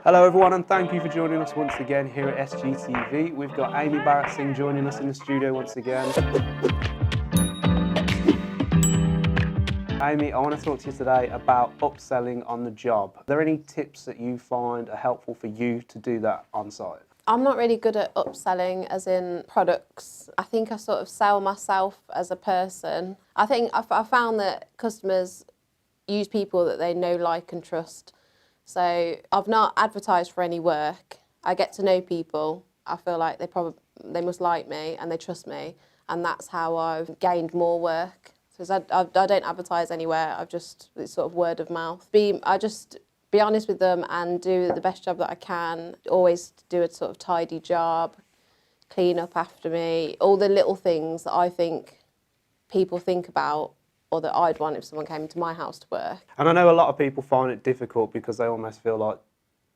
Hello everyone, and thank you for joining us once again here at SGTV. We've got Amy Barrett-Singh joining us in the studio once again. Amy, I want to talk to you today about upselling on the job. Are there any tips that you find are helpful for you to do that on site? I'm not really good at upselling as in products. I think I sort of sell myself as a person. I think I found that customers use people that they know, like and trust. So I've not advertised for any work. I get to know people. I feel like they must like me and they trust me, and that's how I've gained more work. So I don't advertise anywhere. It's sort of word of mouth. I just be honest with them and do the best job that I can. Always do a sort of tidy job, clean up after me, all the little things that I think people think about or that I'd want if someone came into my house to work. And I know a lot of people find it difficult because they almost feel like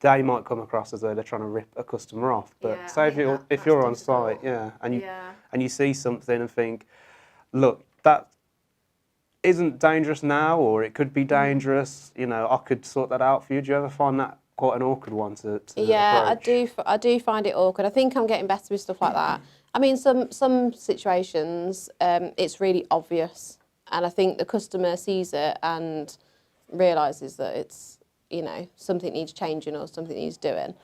they might come across as though they're trying to rip a customer off. But Yeah, say if you're on site, and you see something and think, look, that isn't dangerous now, or it could be dangerous. You know, I could sort that out for you. Do you ever find that quite an awkward one to Yeah, approach? I do find it awkward. I think I'm getting better with stuff like that. I mean, some situations, it's really obvious, and I think the customer sees it and realises that it's, you know, something needs changing or something needs doing.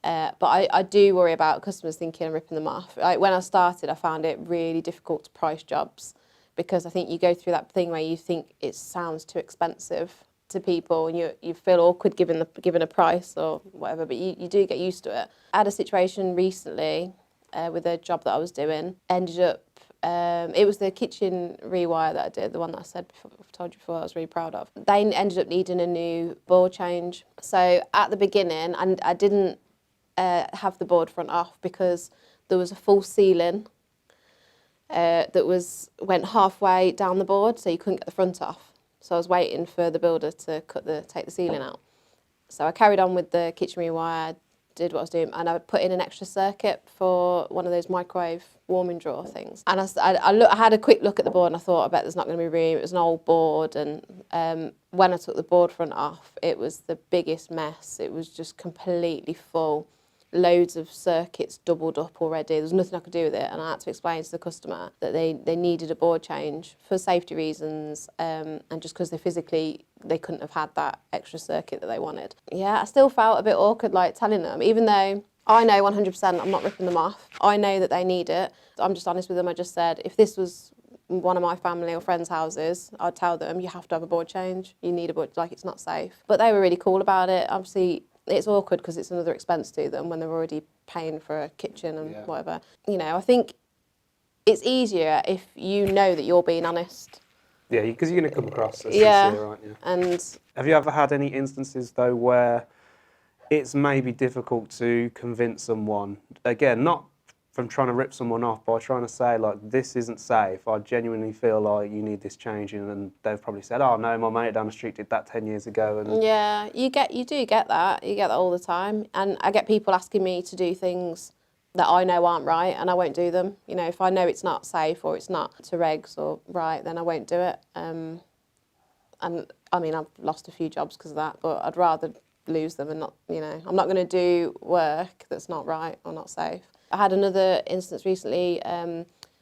But I do worry about customers thinking I'm ripping them off. Like when I started, I found it really difficult to price jobs because I think you go through that thing where you think it sounds too expensive to people and you feel awkward given a price or whatever, but you do get used to it. I had a situation recently with a job that I was doing, ended up, it was the kitchen rewire that I did, the one that I said before, I've told you before I was really proud of. They ended up needing a new board change. So at the beginning, I didn't have the board front off because there was a false ceiling that went halfway down the board, so you couldn't get the front off. So I was waiting for the builder to take the ceiling out. So I carried on with the kitchen rewire, did what I was doing, and I put in an extra circuit for one of those microwave warming drawer things. And I had a quick look at the board and I thought, I bet there's not going to be room. It was an old board, and when I took the board front off, it was the biggest mess. It was just completely full. Loads of circuits doubled up already. There was nothing I could do with it, and I had to explain to the customer that they needed a board change for safety reasons, and just because they couldn't have had that extra circuit that they wanted. Yeah, I still felt a bit awkward like telling them, even though I know 100% I'm not ripping them off. I know that they need it. I'm just honest with them. I just said, if this was one of my family or friends' houses, I'd tell them, you have to have a board change. You need a board, like it's not safe. But they were really cool about it. Obviously, it's awkward because it's another expense to them when they're already paying for a kitchen and whatever. You know, I think it's easier if you know that you're being honest. Yeah, because you're going to come across as sincere, aren't you? And have you ever had any instances though where it's maybe difficult to convince someone, again, not from trying to rip someone off, by trying to say, like, this isn't safe, I genuinely feel like you need this changing, and they've probably said, oh no, my mate down the street did that 10 years ago. And yeah, you do get that. You get that all the time. And I get people asking me to do things that I know aren't right, and I won't do them. You know, if I know it's not safe or it's not to regs or right, then I won't do it. And I mean, I've lost a few jobs because of that, but I'd rather lose them and not, you know, I'm not going to do work that's not right or not safe. I had another instance recently,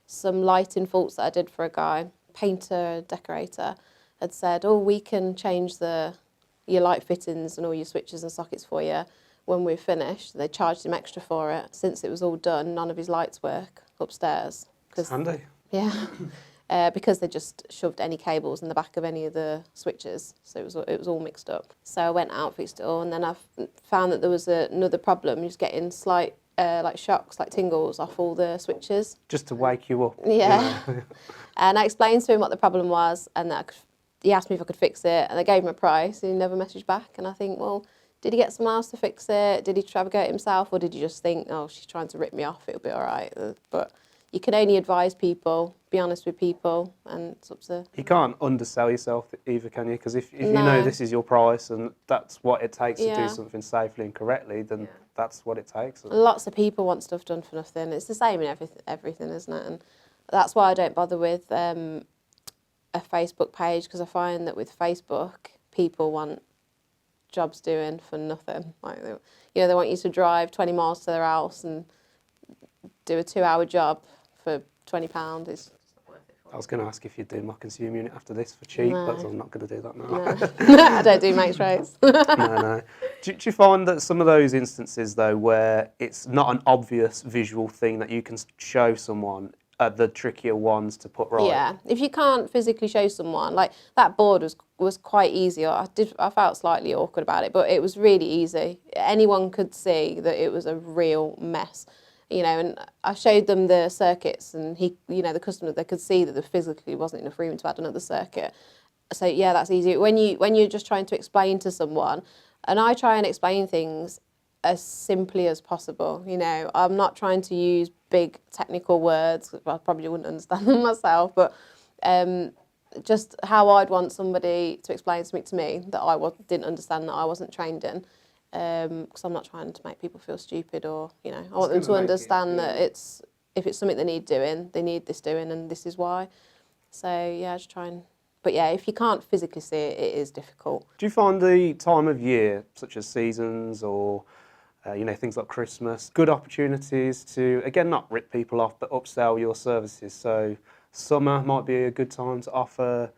some lighting faults that I did for a guy, painter, decorator, had said, oh, we can change your light fittings and all your switches and sockets for you when we're finished. They charged him extra for it. Since it was all done, none of his lights work upstairs. It's handy. Yeah. Because they just shoved any cables in the back of any of the switches, so it was all mixed up. So I went out, fixed it all, and then I found that there was another problem. He was getting slight like shocks, like tingles off all the switches. Just to wake you up. Yeah. You know? And I explained to him what the problem was, and that he asked me if I could fix it, and I gave him a price, and he never messaged back. And I think, well, did he get someone else to fix it? Did he try to go it himself, or did he just think, oh, she's trying to rip me off, it'll be all right? But you can only advise people, be honest with people, and it's up to... You can't undersell yourself either, can you? Because if you know this is your price and that's what it takes to do something safely and correctly, then that's what it takes. Lots of people want stuff done for nothing. It's the same in everything, isn't it? And that's why I don't bother with a Facebook page, because I find that with Facebook, people want jobs doing for nothing. Like, they want you to drive 20 miles to their house and do a 2-hour job for £20. It's not worth it for I was going to ask if you'd do my consumer unit after this for cheap, No. but I'm not going to do that now. No. I don't do mates rates. No. Do you find that some of those instances, though, where it's not an obvious visual thing that you can show someone, are the trickier ones to put right? Yeah, if you can't physically show someone, like that board was quite easy. I felt slightly awkward about it, but it was really easy. Anyone could see that it was a real mess, and I showed them the circuits, and the customer, they could see that there physically wasn't enough room to add another circuit. So yeah, that's easy. When you're just trying to explain to someone, and I try and explain things as simply as possible. I'm not trying to use big technical words. I probably wouldn't understand them myself, but just how I'd want somebody to explain something to me that I didn't understand, that I wasn't trained in. Because I'm not trying to make people feel stupid, or I want them to understand that if it's something they need doing, they need this doing, and this is why. So yeah, just try and. But yeah, if you can't physically see it, it is difficult. Do you find the time of year, such as seasons or things like Christmas, good opportunities to, again, not rip people off, but upsell your services? So summer might be a good time to offer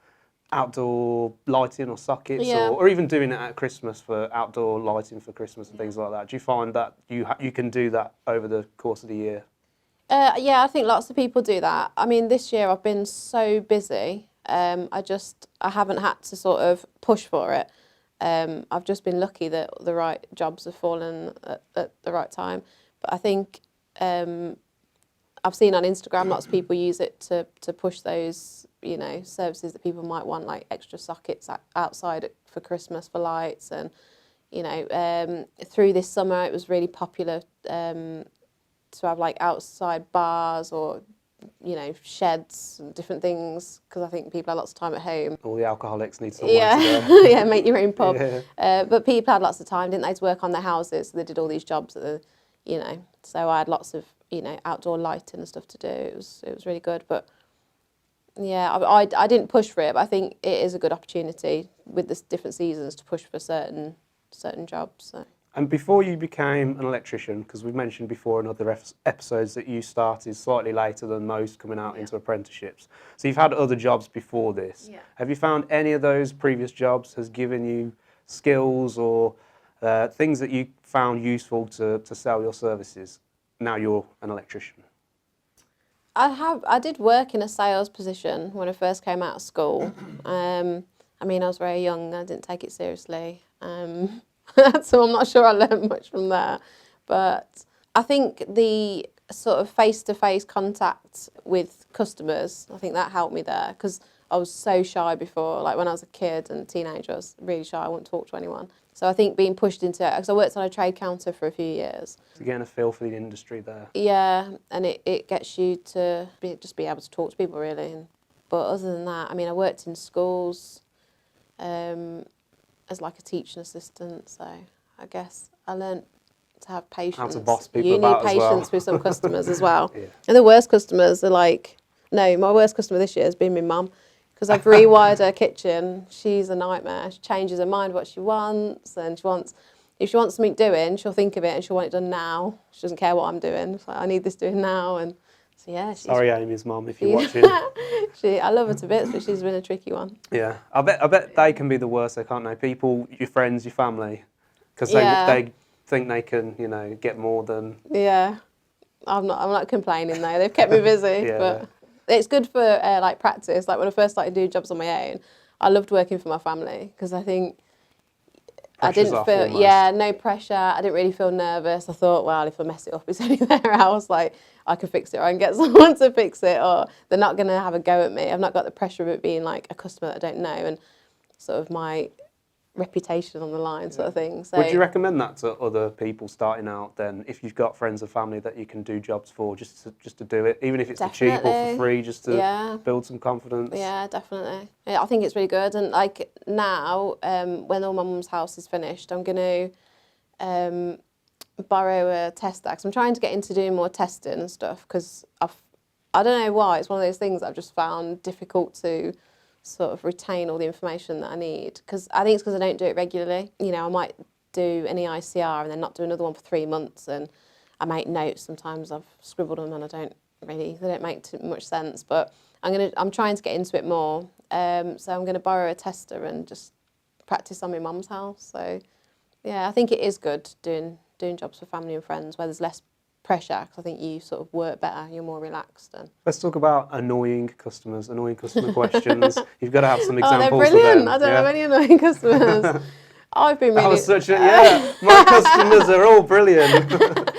outdoor lighting or sockets, Yeah. or even doing it at Christmas for outdoor lighting for Christmas and things like that. Do you find that you can do that over the course of the year? Yeah, I think lots of people do that. I mean, this year I've been so busy. I haven't had to sort of push for it. I've just been lucky that the right jobs have fallen at the right time. But I think I've seen on Instagram lots of people use it to push those, services that people might want, like extra sockets outside for Christmas for lights. And, through this summer it was really popular to have like outside bars or sheds and different things, because I think people had lots of time at home. All the alcoholics need somewhere Yeah, to go. yeah, make your own pub. Yeah. But people had lots of time, didn't they, to work on their houses? So they did all these jobs So I had lots of outdoor lighting and stuff to do. It was really good. But yeah, I didn't push for it, but I think it is a good opportunity with the different seasons to push for certain jobs. So. And before you became an electrician, because we've mentioned before in other episodes that you started slightly later than most coming out into apprenticeships. So you've had other jobs before this. Yeah. Have you found any of those previous jobs has given you skills or things that you found useful to sell your services? Now you're an electrician. I did work in a sales position when I first came out of school. I was very young. I didn't take it seriously. So I'm not sure I learned much from there. But I think the sort of face-to-face contact with customers, I think that helped me there, because I was so shy before. Like when I was a kid and a teenager, I was really shy. I wouldn't talk to anyone. So I think being pushed into it, because I worked on a trade counter for a few years. So getting a feel for the industry there. Yeah, and it gets you to just be able to talk to people, really. But other than that, I worked in schools as like a teaching assistant, so I guess I learnt to have patience. How to boss people You about need as well. patience with some customers as well. Yeah. And the worst customers are my worst customer this year has been my mum, because I've rewired her kitchen. She's a nightmare. She changes her mind what she wants, and if she wants something doing, she'll think of it and she'll want it done now. She doesn't care what I'm doing. It's like, I need this doing now. And so yeah. Sorry, Amy's mum, if you're watching. I love her to bits, but she's been a tricky one. Yeah, I bet they can be the worst, though, can't they? People, your friends, your family, because they think they can, get more than. Yeah, I'm not complaining though. They've kept me busy, Yeah. but it's good for practice. Like when I first started doing jobs on my own, I loved working for my family, because I think Pressure's I didn't off feel almost. no pressure. I didn't really feel nervous. I thought, well, if I mess it up, it's only their house. Like I can fix it, or I can get someone to fix it, or they're not going to have a go at me. I've not got the pressure of it being like a customer that I don't know, and sort of my reputation on the line, sort of thing. So Would you recommend that to other people starting out then, if you've got friends or family that you can do jobs for, just to do it, even if it's for cheap or for Definitely. free, just to Yeah. build some confidence? Yeah, definitely. Yeah, I think it's really good. And like now, when all my mum's house is finished, I'm going to borrow a tester, because I'm trying to get into doing more testing and stuff, because I don't know why, it's one of those things I've just found difficult to sort of retain all the information that I need. Because I think it's because I don't do it regularly. You know, I might do an EICR and then not do another one for 3 months, and I make notes. Sometimes I've scribbled them and they don't make too much sense. But I'm trying to get into it more. So I'm going to borrow a tester and just practice on my mum's house. So yeah, I think it is good doing jobs for family and friends where there's less pressure, because I think you sort of work better, you're more relaxed. And Let's talk about annoying customer questions. You've got to have some oh, they're examples of brilliant. them. I don't have any annoying customers. I've been really... That was such a, yeah, my customers are all brilliant.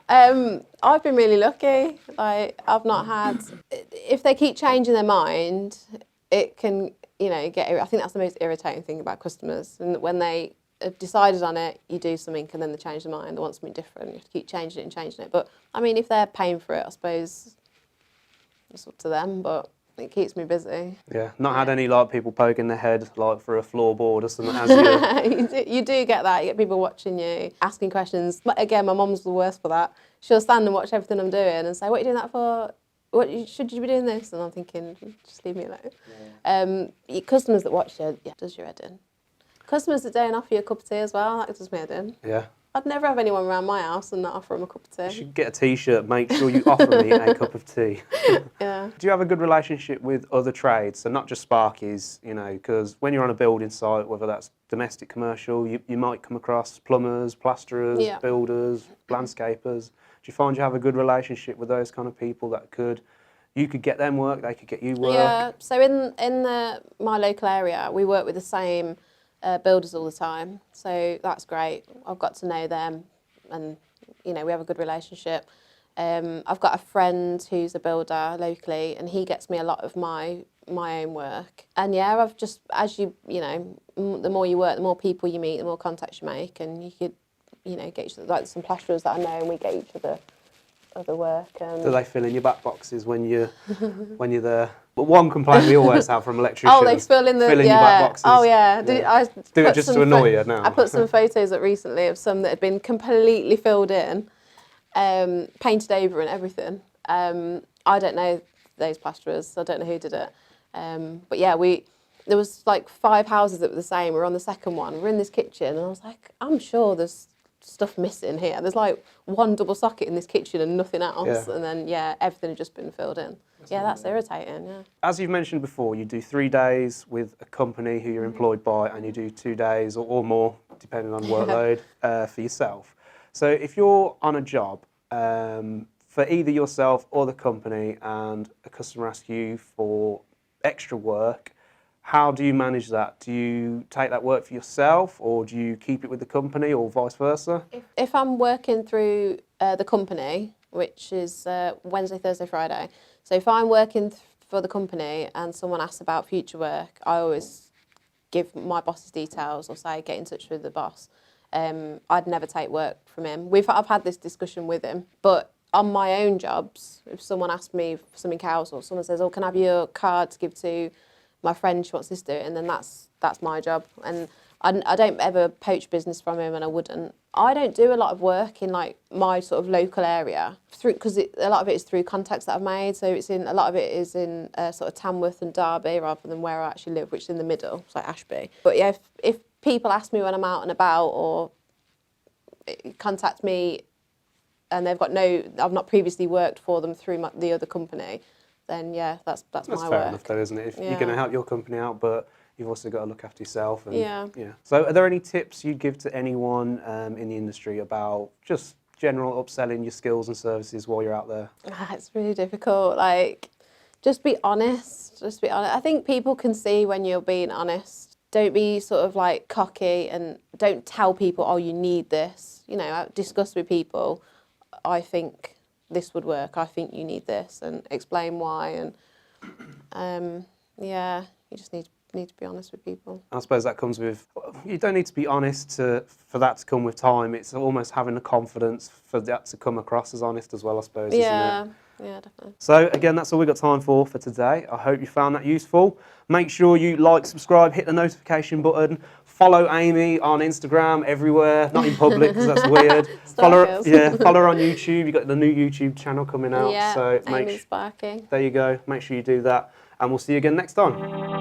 I've been really lucky. Like, I've not had... If they keep changing their mind, it can, you know, I think that's the most irritating thing about customers. And when they have decided on it, you do something and then they change their mind, they want something different, you have to keep changing it and changing it. But, I mean, if they're paying for it, I suppose it's up to them, but it keeps me busy. Yeah, not had any, like, people poking their head, like, for a floorboard or something as you... You do get that. You get people watching you, asking questions. Again, my mum's the worst for that. She'll stand and watch everything I'm doing and say, what are you doing that for? Should you be doing this? And I'm thinking, just leave me alone. Yeah. Customers that watch you, yeah, does your head in. Customers that don't offer you a cup of tea as well, that does my head in. Yeah. I'd never have anyone around my house and not offer them a cup of tea. You should get a T-shirt, make sure you offer me a cup of tea. Yeah. Do you have a good relationship with other trades? So not just Sparkies, you know, because when you're on a building site, whether that's domestic, commercial, you might come across plumbers, plasterers, Yeah. builders, landscapers. Do you find you have a good relationship with those kind of people that you could get them work, they could get you work? Yeah, so in my local area, we work with the same builders all the time, so that's great. I've got to know them, and you know, we have a good relationship. I've got a friend who's a builder locally, and he gets me a lot of my own work. And yeah, I've just, as you know, the more you work, the more people you meet, the more contacts you make, and you could, you know, get each other, like some plasterers that I know, and we get each other work. Do they fill in your back boxes when you're there? But one complaint we always have from electricians. Oh, they fill in your back boxes. Oh yeah. Yeah. Do it just to annoy you now. I put some photos up recently of some that had been completely filled in, painted over and everything. I don't know those plasterers. I don't know who did it. But yeah, there was like 5 houses that were the same. We're on the second one. We're in this kitchen, and I was like, I'm sure there's stuff missing here. There's like one double socket in this kitchen and nothing else. Yeah. And then, yeah, everything had just been filled in. That's irritating, yeah. As you've mentioned before, you do 3 days with a company who you're employed by, and you do 2 days or more, depending on workload, for yourself. So if you're on a job for either yourself or the company, and a customer asks you for extra work, how do you manage that? Do you take that work for yourself, or do you keep it with the company, or vice versa? If I'm working through the company, which is Wednesday, Thursday, Friday, so if I'm working for the company and someone asks about future work, I always give my boss's details or say, get in touch with the boss. I'd never take work from him. I've had this discussion with him, but on my own jobs, if someone asks me for something else, or someone says, oh, can I have your card to give to my friend, she wants this to do it, and then that's my job. And I don't ever poach business from him, and I wouldn't. I don't do a lot of work in like my sort of local area, because a lot of it is through contacts that I've made. So a lot of it is in sort of Tamworth and Derby, rather than where I actually live, which is in the middle, it's like Ashby. But yeah, if people ask me when I'm out and about, or contact me, and they've got I've not previously worked for them through the other company, then yeah, that's my work. That's fair enough though, isn't it? If you're going to help your company out, but you've also got to look after yourself. And, yeah. So are there any tips you'd give to anyone in the industry about just general upselling your skills and services while you're out there? It's really difficult. Like, just be honest. Just be honest. I think people can see when you're being honest. Don't be sort of like cocky, and don't tell people, oh, you need this. You know, discuss with people. I think this would work. I think you need this, and explain why. And you just need to be honest with people. I suppose that comes with, you don't need to be honest for that to come with time. It's almost having the confidence for that to come across as honest as well, I suppose, isn't it? Yeah, definitely. So again, that's all we've got time for today. I hope you found that useful. Make sure you like, subscribe, hit the notification button. Follow Amy on Instagram, everywhere, not in public because that's weird. Follow her on YouTube. You've got the new YouTube channel coming out. Yeah, so Amy Sparky. There you go. Make sure you do that, and we'll see you again next time.